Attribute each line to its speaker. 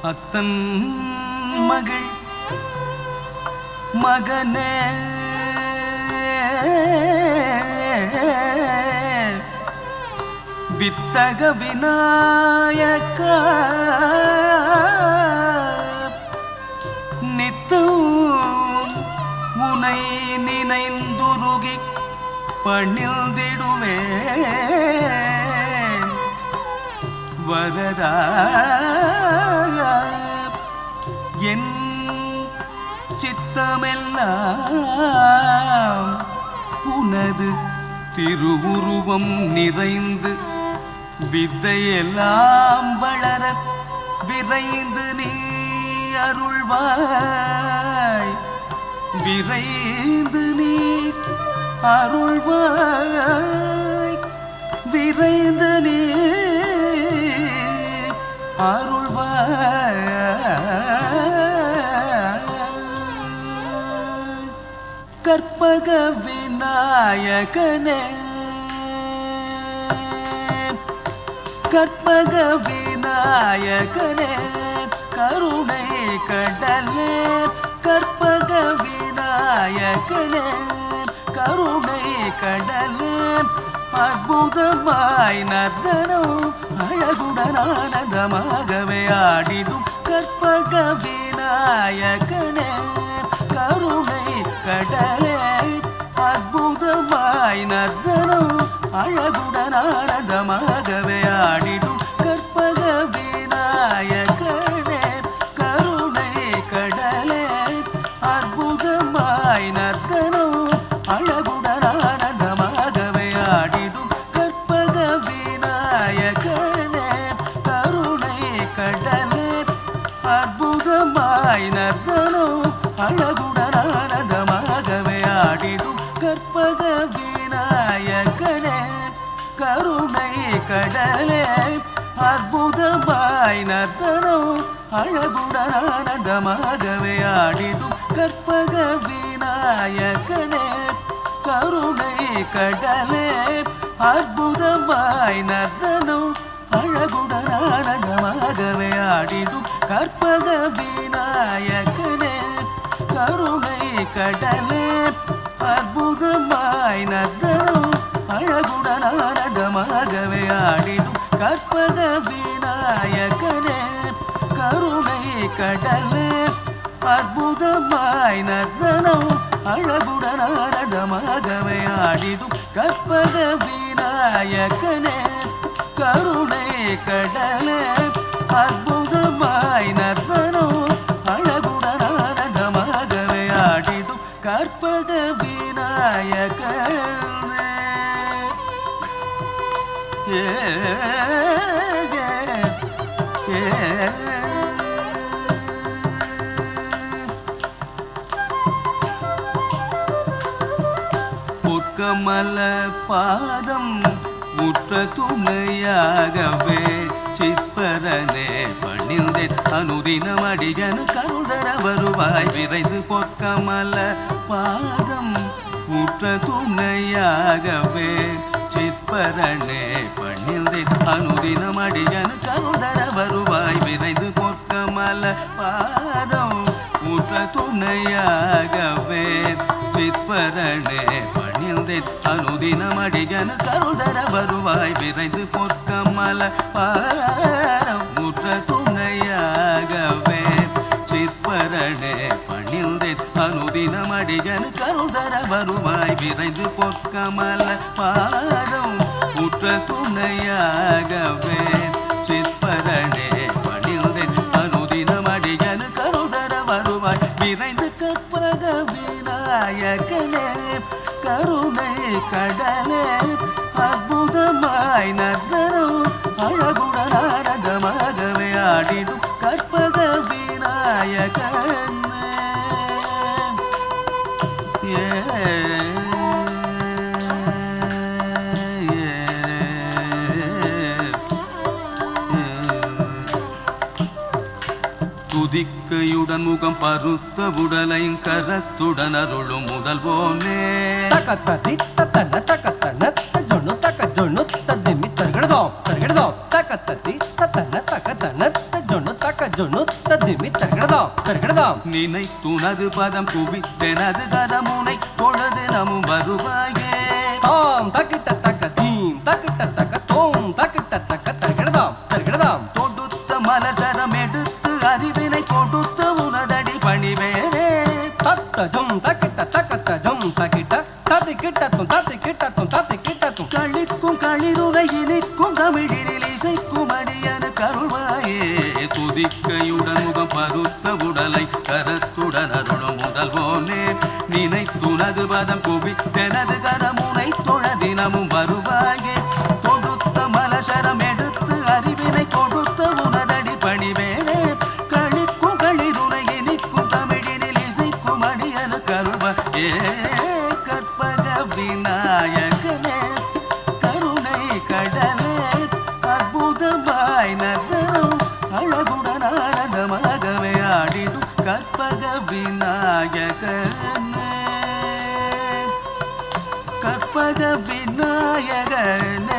Speaker 1: அத்தன் மகள் மகனே வித்தக விநாயக நித்தம் உனை நினைந்துருகி பணிந்திடுவே வரதா என் சித்தமெல்லாம் உனது திருவுருவம் நிறைந்து வித்தையெல்லாம் வளர விரைந்து நீ அருள்வாய் விரைந்து நீ அருள்வாய் விரைந்து நீ அருள்வாய் கற்பக விநாயகனே கற்பக விநாயகனே கருணை கடலே கற்பக விநாயகனே கருணை கடலே அற்புதமாய் நர்த்தனம் அழகுடன் ஆனந்தமாகவே ஆடிடும் கற்பக விநாயகனே கருணை கடலே அற்புதமாய் நர்த்தனம் அழகுடன் ஆனந்தமாகவே ஆடிடும் கற்பக விநாயகனே கருணை கடலே அற்புதமாய் நர்த்தனம் அழகுடன் ஆனந்தமாகவே ஆடிடும் கற்பக விநாயகனே கருணை கடலே அற்புதமாய் நர்த்தனம் அழகுடன் ஆனந்தமாகவே ஆடிடும் கற்பக விநாயகனே கருணை கடலே அற்புதமாய் நர்த்தனம் அழகுடன் ஆனந்தமாகவே ஆடிடும் கற்பக விநாயகனே கருணை கடலே அற்புதமாய் நர்த்தனம் அழகுடன் ஆனந்தமாகவே ஆடிடும் கற்பக விநாயகனே கருணை கடலே அற்புதமாய் நர்த்தனம் அழகுடன் ஆனந்தமாகவே ஆடிடும் கற்பக விநாயகனே கருணை கடலே அற்புதமாய் நர்த்தனம் அழகுடன் ஆனந்தமாகவே ஆடிடும் கற்பக விநாயகனே கருணை கடலே அற்புதமாய் நர்த்தனம் அழகுடன் ஆனந்தமாகவே ஆடிடும் கற்பக விநாயகனே பொற்கமல பாதம் முற்ற துணையாகவே சிற்பரனே பணிந்தேன் அனுதினம் அடியனு கருதர வருவாய் விரைந்து பொற்கமல பாதம் முற்ற துணையாகவே சிற்பரனே பணிந்தேன் அனுதினம் அடியனு கருதர வருவாய் விரைந்து பொற்கமல பாதம் முற்ற துணையாகவே சிற்பரனே பணிந்தேன் அனுதினம் அடியனு கருதர வருவாய் விரைந்து பொற்கமல பாதம் முற்ற துணையாகவே சிற்பரனே பணிந்தேன் அனுதினம் அடியனு கருதர வருவாய் விரைந்து பொற்கமல பாதம் முற்ற துணையாகவே சிற்பரனே பணிந்தேன் அனுதினம் அடியனு கருதர வருவாய் விரைந்து கற்பக விநாயகனே கருணை கடலே அற்புதமாய் நர்த்தனம் அழகுடன் ஆனந்தமாகவே ஆடிடும் கற்பக விநாயகனே துதிக்கையுடன் முகம் பருத்த உடலையும் கரத்துடன் அருளும் முதல்வோனே
Speaker 2: தக்கத்ததி தத்தன தக்கத்தன ஜொண்ணு தக்க ஜொண்ணு ததிமி தர்கடதோ தர்கடதோ தக்கத்ததி தத்தன தக்கத்தன ஜொண்ணு தக்க ஜொண்ணுத்த திமி தர்கிடதாம் தர்கிடதாம்
Speaker 1: நினைத்துனது பதம் குவித்தெனது கரமுனை தொழுது நமும் வருவாயே
Speaker 2: தாம் தக்கிட்ட தக்க தீம் தக்கிட்ட தக்க தோம் தக்கிட்ட தக்க தர்கிடதாம் தர்கிடதாம்
Speaker 1: தொடுத்த மலர்சரம் எடுத்து அறிவினை கொடுத்த உனதடி பணிவேனே
Speaker 2: தத்த ஜும் தக்கிட்ட தக்கத்த ஜும் தக்கிட்ட தத்தி கிட்டத்தும் தத்தி கிட்டத்தும் தத்தி கிட்டத்தும்
Speaker 1: களிக்கும் களிருரை இனிக்கும் தமிழினில் இசைக்கும் அடியனு கருள்வாயே துதிக்கையுடன் முகம் பருத்த உடலை கரத்துடன் அருளும் முதல்வோனே நினைத்துனது பதம் குவித்தெனது கரமுனை தொழ தினமும் வருவாயே தொடுத்த மலசரம் எடுத்து அறிவினை கொடுத்த உனதடி பணிவேனே களிக்கும் களிருரை இனிக்கும் தமிழினில் இசைக்கும் அடியனு கருள்வாயே கற்பக விநாயகனே கருணை கடலே அற்புதமாய் நகரும் அழகுடன் ஆனந்தமாகவே ஆடிடும் கற்பக விநாயகனே கற்பக விநாயகனே